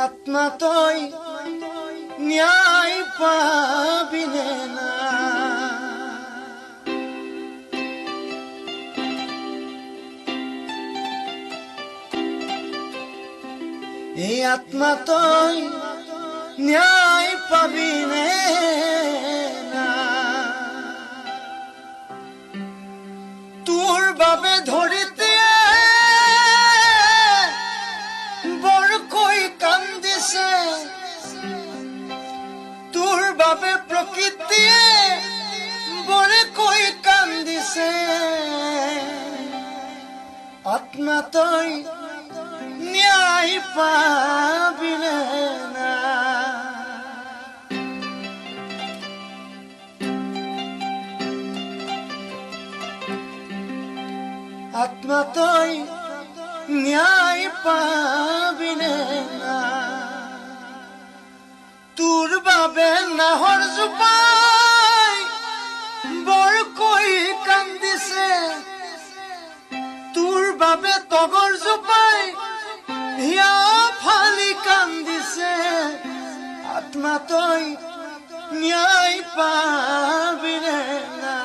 আত্মা তই ন্যায় পাবিনে না। এই আত্মা তই ন্যায় পাবিনে না। তোর বাবে ধরিতে বড় কই কান্দিছে, তোর বাবে প্রকৃতি বড় কই কান্দিছে। আত্মা তই ন্যায় পাবিনে না। আত্মা তই ন্যায় পাবিনে না। তোর বাবে নাহর জোপাই বড় কই কান্দিছে, তোর বাবে তগর জোপাই হিয়া ফালি কান্দিছে। আত্মা তই ন্যায় পাবিনে না।